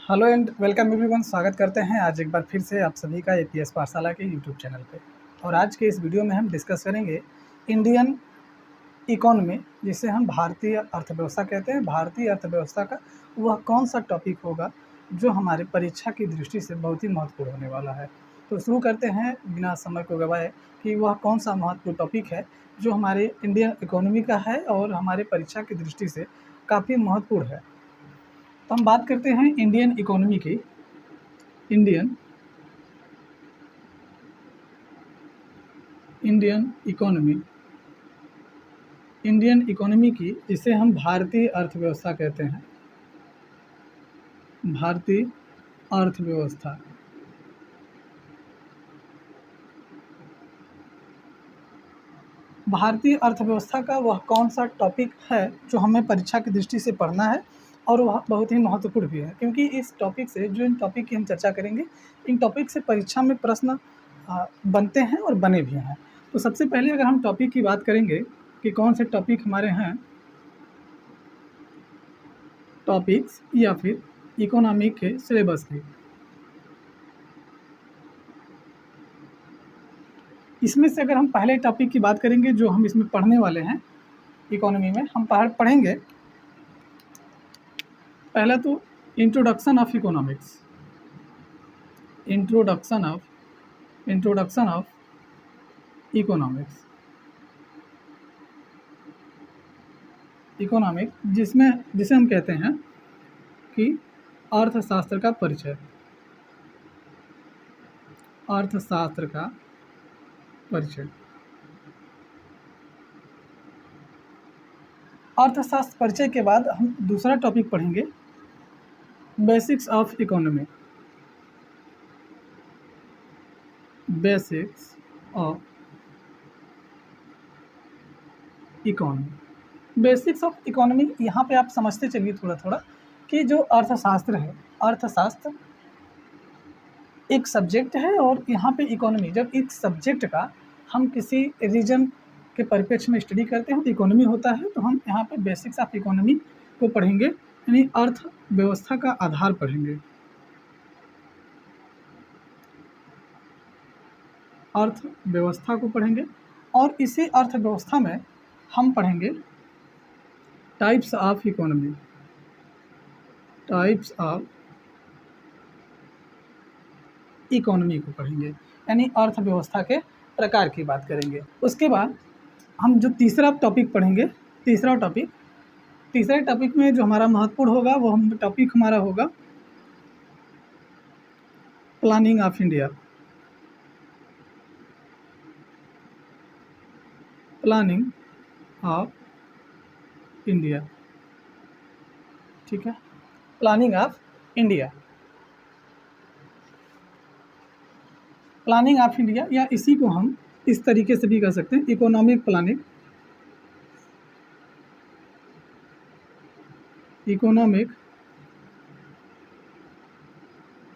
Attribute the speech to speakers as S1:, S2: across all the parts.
S1: Hello and welcome everyone. स्वागत करते हैं आज एक बार फिर से आप सभी का एपीएस पाठशाला के यूट्यूब चैनल पे। और आज के इस वीडियो में हम डिस्कस करेंगे इंडियन इकोनॉमी, जिसे हम भारतीय अर्थव्यवस्था कहते हैं। भारतीय अर्थव्यवस्था का वह कौन सा टॉपिक होगा जो हमारे परीक्षा की दृष्टि से बहुत ही महत्वपूर्ण होने वाला है। तो शुरू करते हैं बिना समय को गवाए कि वह कौन सा महत्वपूर्ण टॉपिक है जो हमारे इंडियन इकोनॉमी का है और हमारे परीक्षा की दृष्टि से काफ़ी महत्वपूर्ण है। तो हम बात करते हैं इंडियन इकोनॉमी की। इंडियन इकोनॉमी की, जिसे हम भारतीय अर्थव्यवस्था कहते हैं। भारतीय अर्थव्यवस्था भारतीय अर्थव्यवस्था का वह कौन सा टॉपिक है जो हमें परीक्षा की दृष्टि से पढ़ना है और वह बहुत ही महत्वपूर्ण भी है, क्योंकि इस टॉपिक से जो इन टॉपिक की हम चर्चा करेंगे, इन टॉपिक से परीक्षा में प्रश्न बनते हैं और बने भी हैं। तो सबसे पहले अगर हम टॉपिक की बात करेंगे कि कौन से टॉपिक हमारे हैं, टॉपिक्स या फिर इकोनॉमिक के सिलेबस की, इसमें से अगर हम पहले टॉपिक की बात करेंगे जो हम इसमें पढ़ने वाले हैं इकोनॉमी में, हम पढ़ेंगे पहला तो introduction of economics. Introduction of economics, जिसे हम कहते हैं कि अर्थशास्त्र का परिचय। अर्थशास्त्र का परिचय। अर्थशास्त्र परिचय के बाद हम दूसरा टॉपिक पढ़ेंगे basics of economy. Basics of economy. Basics of economy, यहाँ पे आप समझते चलिए थोड़ा थोड़ा कि जो अर्थशास्त्र है, अर्थशास्त्र एक सब्जेक्ट है और यहाँ पे इकोनॉमी, जब एक सब्जेक्ट का हम किसी रीजन के परिप्रेक्ष्य में स्टडी करते हैं तो इकोनॉमी होता है। तो हम यहाँ पे बेसिक्स ऑफ इकोनॉमी को पढ़ेंगे, यानी अर्थव्यवस्था का आधार पढ़ेंगे। अर्थव्यवस्था को पढ़ेंगे और इसी अर्थव्यवस्था में हम पढ़ेंगे types of economy. Types of economy को पढ़ेंगे, यानी अर्थव्यवस्था के प्रकार की बात करेंगे। उसके बाद हम जो तीसरा टॉपिक पढ़ेंगे, तीसरे टॉपिक में जो हमारा महत्वपूर्ण होगा वो टॉपिक हमारा होगा planning of India. Planning of India, ठीक है, planning of India. Planning of India, या इसी को हम इस तरीके से भी कर सकते हैं, economic planning. Economic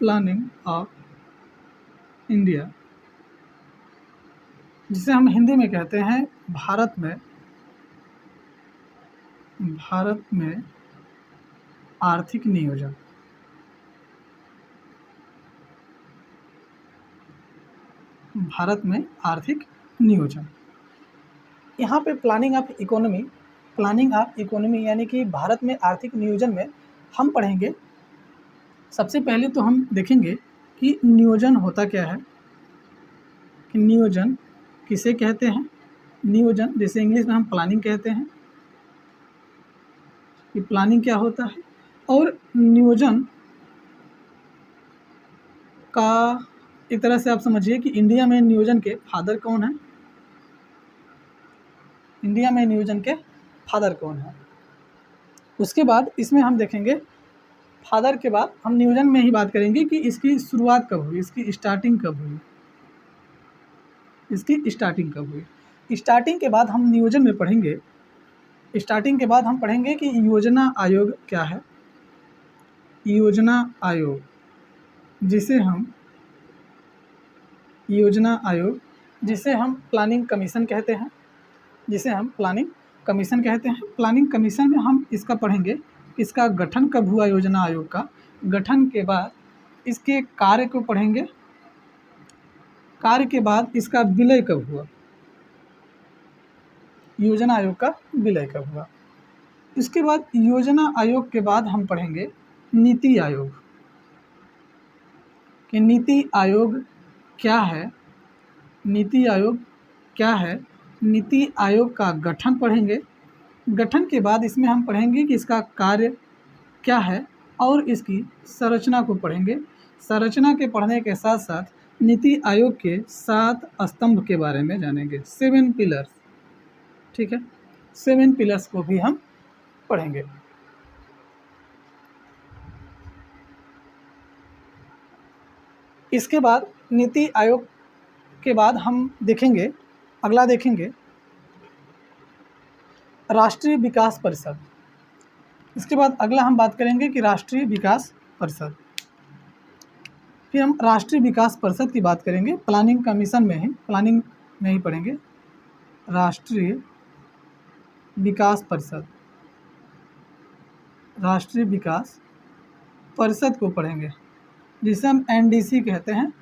S1: planning of India, जिसे हम हिंदी में कहते हैं भारत में आर्थिक नियोजन। भारत में आर्थिक नियोजन। यहाँ पे प्लानिंग ऑफ इकोनॉमी यानी कि भारत में आर्थिक नियोजन में हम पढ़ेंगे, सबसे पहले तो हम देखेंगे कि नियोजन होता क्या है, कि नियोजन किसे कहते हैं। नियोजन, जैसे इंग्लिश में हम प्लानिंग कहते हैं, कि प्लानिंग क्या होता है, और नियोजन का एक तरह से आप समझिए कि इंडिया में नियोजन के फादर कौन है। इंडिया में नियोजन के फादर कौन है। उसके बाद इसमें हम देखेंगे, फादर के बाद हम नियोजन में ही बात करेंगे कि इसकी शुरुआत कब हुई, इसकी स्टार्टिंग कब हुई। स्टार्टिंग के बाद हम नियोजन में पढ़ेंगे, स्टार्टिंग के बाद हम पढ़ेंगे कि योजना आयोग क्या है। योजना आयोग, जिसे हम प्लानिंग कमीशन कहते हैं। प्लानिंग कमीशन में हम इसका पढ़ेंगे, इसका गठन कब हुआ योजना आयोग का, गठन के बाद इसके कार्य को पढ़ेंगे, कार्य के बाद इसका विलय कब हुआ, योजना आयोग का विलय कब हुआ। इसके बाद योजना आयोग के बाद हम पढ़ेंगे नीति आयोग, कि नीति आयोग क्या है, नीति आयोग क्या है, नीति आयोग का गठन पढ़ेंगे। गठन के बाद इसमें हम पढ़ेंगे कि इसका कार्य क्या है और इसकी संरचना को पढ़ेंगे। संरचना के पढ़ने के साथ साथ नीति आयोग के 7 स्तंभ के बारे में जानेंगे, 7 पिलर्स, ठीक है, 7 पिलर्स को भी हम पढ़ेंगे। इसके बाद नीति आयोग के बाद हम देखेंगे, अगला देखेंगे राष्ट्रीय विकास परिषद। इसके बाद अगला हम बात करेंगे कि राष्ट्रीय विकास परिषद, फिर हम राष्ट्रीय विकास परिषद की बात करेंगे, प्लानिंग कमीशन में ही, प्लानिंग में ही पढ़ेंगे राष्ट्रीय विकास परिषद, राष्ट्रीय विकास परिषद को पढ़ेंगे, जिसे हम NDC कहते हैं,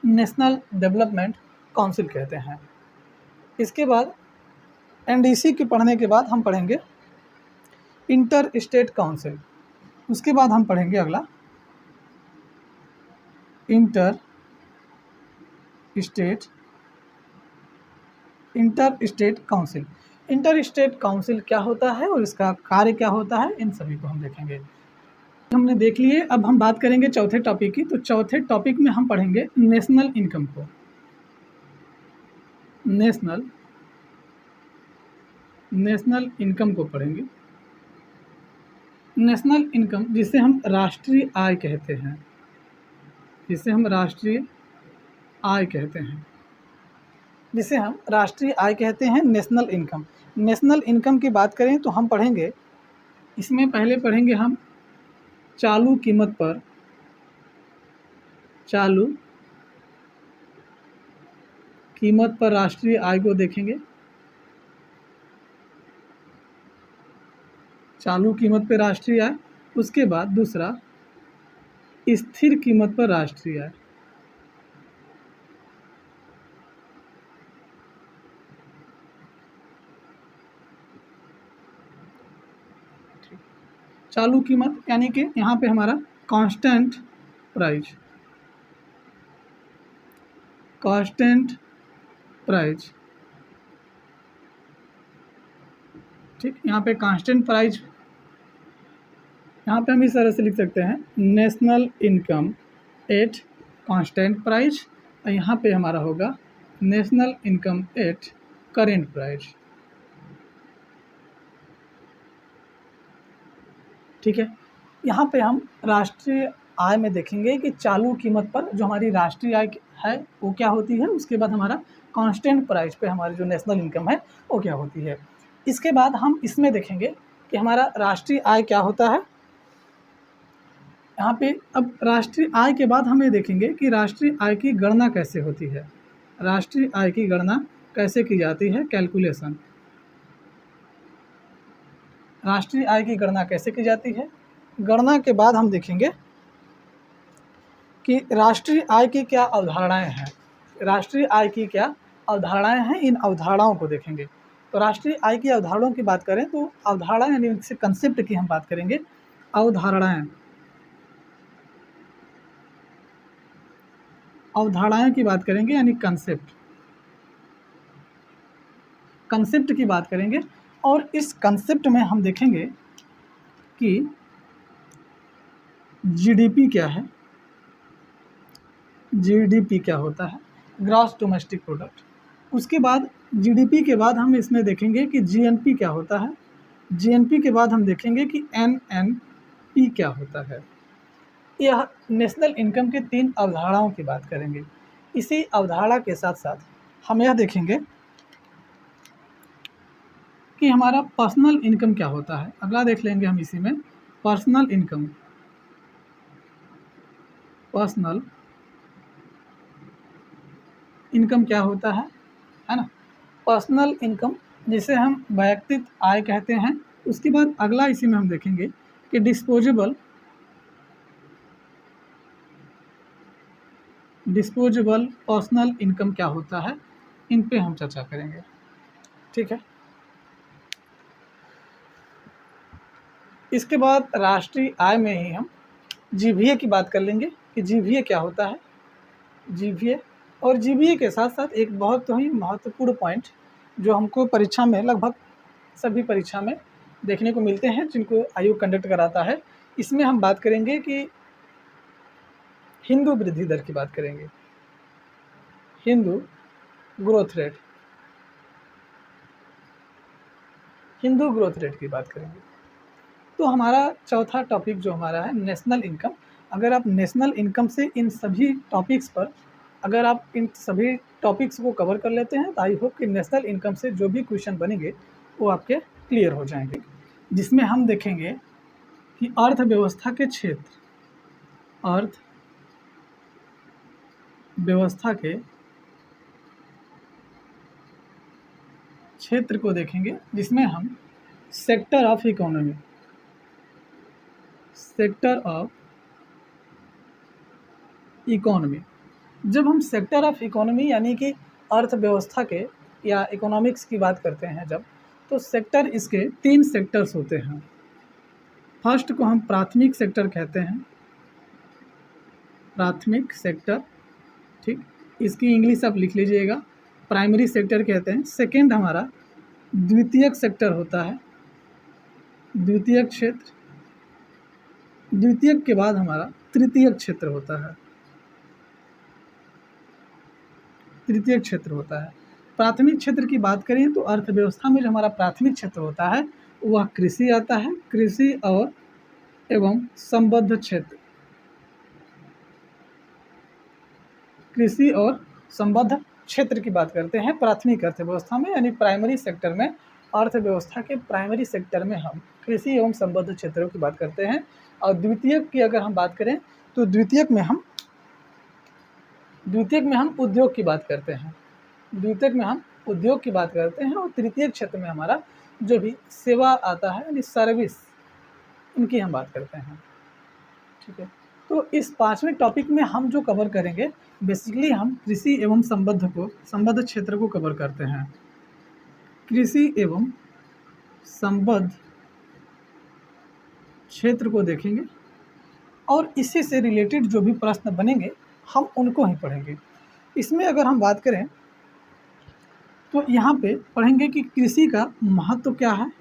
S1: नेशनल डेवलपमेंट काउंसिल कहते हैं। इसके बाद NDC के पढ़ने के बाद हम पढ़ेंगे इंटर स्टेट काउंसिल। उसके बाद हम पढ़ेंगे अगला inter state council. Inter state council क्या होता है और इसका कार्य क्या होता है, इन सभी को हम देखेंगे। हमने देख लिए, अब हम बात करेंगे चौथे टॉपिक की। तो चौथे टॉपिक में हम पढ़ेंगे नेशनल इनकम को, नेशनल इनकम को पढ़ेंगे। नेशनल इनकम जिसे हम राष्ट्रीय आय कहते हैं, जिसे हम राष्ट्रीय आय कहते हैं, जिसे हम राष्ट्रीय आय कहते हैं, नेशनल इनकम। नेशनल इनकम की बात करें तो हम पढ़ेंगे, इसमें पहले पढ़ेंगे हम चालू कीमत पर, चालू कीमत पर राष्ट्रीय आय को देखेंगे, चालू कीमत पर राष्ट्रीय आय। उसके बाद दूसरा स्थिर कीमत पर राष्ट्रीय आय, चालू कीमत यानी कि यहाँ पे हमारा कांस्टेंट प्राइस, कांस्टेंट प्राइस, ठीक, यहाँ पे कांस्टेंट प्राइस, यहाँ पे हम इस तरह से लिख सकते हैं national income at constant price, और यहाँ पे हमारा होगा national income eight current price, ठीक है। यहाँ पे हम राष्ट्रीय आय में देखेंगे कि चालू कीमत पर जो हमारी राष्ट्रीय आय है वो क्या होती है, उसके बाद हमारा कांस्टेंट प्राइस पे हमारी जो नेशनल इनकम है वो क्या होती है। इसके बाद हम इसमें देखेंगे कि हमारा राष्ट्रीय आय क्या होता है। यहाँ पे अब राष्ट्रीय आय के बाद हम ये देखेंगे कि राष्ट्रीय आय की गणना कैसे होती है, राष्ट्रीय आय की गणना कैसे की जाती है, कैलकुलेशन, राष्ट्रीय आय की गणना कैसे की जाती है। गणना के बाद हम देखेंगे कि राष्ट्रीय आय की क्या अवधारणाएं हैं, राष्ट्रीय आय की क्या अवधारणाएं हैं, इन अवधारणाओं को देखेंगे। तो राष्ट्रीय आय की अवधारणाओं की बात करें तो अवधारणा यानी उनसे कंसेप्ट की हम बात करेंगे, अवधारणाएं, अवधारणाएं की बात करेंगे यानी कंसेप्ट, कंसेप्ट की बात करेंगे। और इस कंसेप्ट में हम देखेंगे कि जीडीपी क्या है, जीडीपी क्या होता है, ग्रॉस डोमेस्टिक प्रोडक्ट। उसके बाद जीडीपी के बाद हम इसमें देखेंगे कि जीएनपी क्या होता है, जीएनपी के बाद हम देखेंगे कि एनएनपी क्या होता है। यह नेशनल इनकम के 3 अवधारणाओं की बात करेंगे। इसी अवधारणा के साथ साथ हम यह देखेंगे कि हमारा पर्सनल इनकम क्या होता है। अगला देख लेंगे हम इसी में पर्सनल इनकम, पर्सनल इनकम क्या होता है ना, पर्सनल इनकम जिसे हम वैयक्तिक आय कहते हैं। उसके बाद अगला इसी में हम देखेंगे कि डिस्पोजेबल डिस्पोजेबल पर्सनल इनकम क्या होता है, इन पे हम चर्चा करेंगे। ठीक है, इसके बाद राष्ट्रीय आय में ही हम जीवीए की बात कर लेंगे कि जीवीए क्या होता है। जीवीए और जीवीए के साथ साथ एक बहुत ही महत्वपूर्ण पॉइंट जो हमको परीक्षा में लगभग सभी परीक्षा में देखने को मिलते हैं जिनको आयोग कंडक्ट कराता है, इसमें हम बात करेंगे कि हिंदू वृद्धि दर की बात करेंगे, Hindu growth rate, Hindu growth rate की बात करेंगे। तो हमारा चौथा टॉपिक जो हमारा है नेशनल इनकम। अगर आप नेशनल इनकम से इन सभी टॉपिक्स पर अगर आप इन सभी टॉपिक्स को कवर कर लेते हैं तो आई होप कि नेशनल इनकम से जो भी क्वेश्चन बनेंगे वो आपके क्लियर हो जाएंगे, जिसमें हम देखेंगे कि अर्थव्यवस्था के क्षेत्र, अर्थव्यवस्था के क्षेत्र को देखेंगे, जिसमें हम sector of economy, sector of economy, जब हम सेक्टर ऑफ इकोनॉमी यानी कि अर्थव्यवस्था के या इकोनॉमिक्स की बात करते हैं जब, तो सेक्टर इसके 3 सेक्टर्स होते हैं। फर्स्ट को हम प्राथमिक सेक्टर कहते हैं, प्राथमिक सेक्टर, ठीक, इसकी इंग्लिश आप लिख लीजिएगा, प्राइमरी सेक्टर कहते हैं। सेकेंड हमारा द्वितीयक सेक्टर होता है, द्वितीयक क्षेत्र, द्वितीयक के बाद हमारा तृतीयक क्षेत्र होता है, तृतीयक क्षेत्र होता है। प्राथमिक क्षेत्र की बात करें तो अर्थव्यवस्था में जो हमारा प्राथमिक क्षेत्र होता है वह कृषि आता है, कृषि और एवं संबद्ध क्षेत्र, कृषि और संबद्ध क्षेत्र की बात करते हैं प्राथमिक अर्थव्यवस्था में, यानी प्राइमरी सेक्टर में, अर्थव्यवस्था के प्राइमरी सेक्टर में हम कृषि एवं संबद्ध क्षेत्रों की बात करते हैं। और द्वितीयक की अगर हम बात करें तो द्वितीयक में हम उद्योग की बात करते हैं, द्वितीयक में हम उद्योग की बात करते हैं। और तृतीयक क्षेत्र में हमारा जो भी सेवा आता है यानी सर्विस, इनकी हम बात करते हैं। ठीक है, तो इस 5वें टॉपिक में हम जो कवर करेंगे बेसिकली हम कृषि एवं संबद्ध क्षेत्र को कवर करते हैं, कृषि एवं संबद्ध क्षेत्र को देखेंगे और इसी से रिलेटेड जो भी प्रश्न बनेंगे हम उनको ही पढ़ेंगे। इसमें अगर हम बात करें तो यहाँ पे पढ़ेंगे कि कृषि का महत्व क्या है,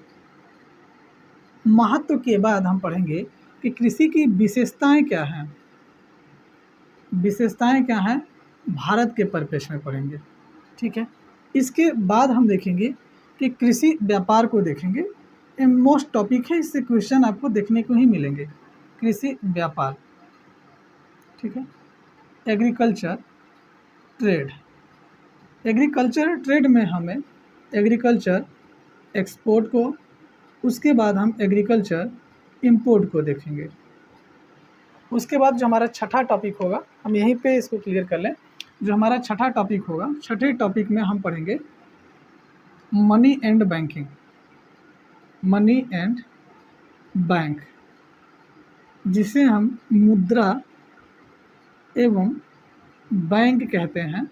S1: महत्व के बाद हम पढ़ेंगे कि कृषि की विशेषताएं क्या हैं, विशेषताएं क्या हैं भारत के परिप्रेक्ष्य में पढ़ेंगे। ठीक है, इसके बाद हम देखेंगे कि कृषि व्यापार को देखेंगे, ये मोस्ट टॉपिक है, इससे क्वेश्चन आपको देखने को ही मिलेंगे, कृषि व्यापार। ठीक है, एग्रीकल्चर ट्रेड, एग्रीकल्चर ट्रेड में हमें एग्रीकल्चर एक्सपोर्ट को, उसके बाद हम एग्रीकल्चर इंपोर्ट को देखेंगे। उसके बाद जो हमारा छठा टॉपिक होगा, हम यहीं पे इसको क्लियर कर लें, जो हमारा छठा टॉपिक होगा, छठे टॉपिक में हम पढ़ेंगे money and banking, money and bank, जिसे हम मुद्रा एवं बैंक कहते हैं,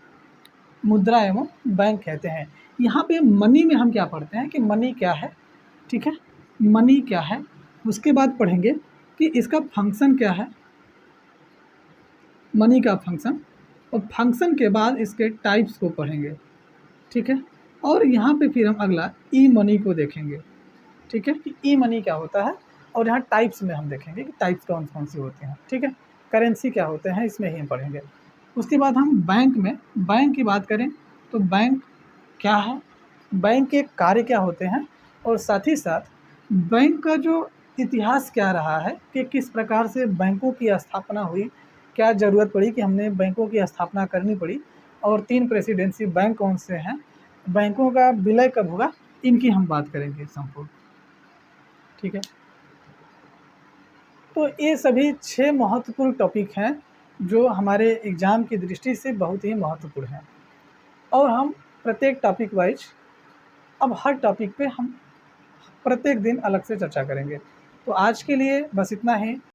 S1: मुद्रा एवं बैंक कहते हैं। यहाँ पे मनी में हम क्या पढ़ते हैं कि मनी क्या है, ठीक है, मनी क्या है। उसके बाद पढ़ेंगे कि इसका फंक्शन क्या है, मनी का फंक्शन, और फंक्शन के बाद इसके टाइप्स को पढ़ेंगे। ठीक है, और यहाँ पे फिर हम अगला ई मनी को देखेंगे। ठीक है, कि ई मनी क्या होता है, और यहाँ टाइप्स में हम देखेंगे कि टाइप्स कौन कौन सी होती हैं। ठीक है, करेंसी क्या होते हैं, इसमें ही हम पढ़ेंगे। उसके बाद हम बैंक में, बैंक की बात करें तो बैंक क्या है, बैंक के कार्य क्या होते हैं, और साथ ही साथ बैंक का जो इतिहास क्या रहा है कि किस प्रकार से बैंकों की स्थापना हुई, क्या ज़रूरत पड़ी कि हमने बैंकों की स्थापना करनी पड़ी, और 3 प्रेसिडेंसी बैंक कौन से हैं, बैंकों का विलय कब होगा, इनकी हम बात करेंगे संपूर्ण। ठीक है, तो ये सभी 6 महत्वपूर्ण टॉपिक हैं जो हमारे एग्ज़ाम की दृष्टि से बहुत ही महत्वपूर्ण हैं, और हम प्रत्येक टॉपिक वाइज अब हर टॉपिक पे हम प्रत्येक दिन अलग से चर्चा करेंगे। तो आज के लिए बस इतना ही।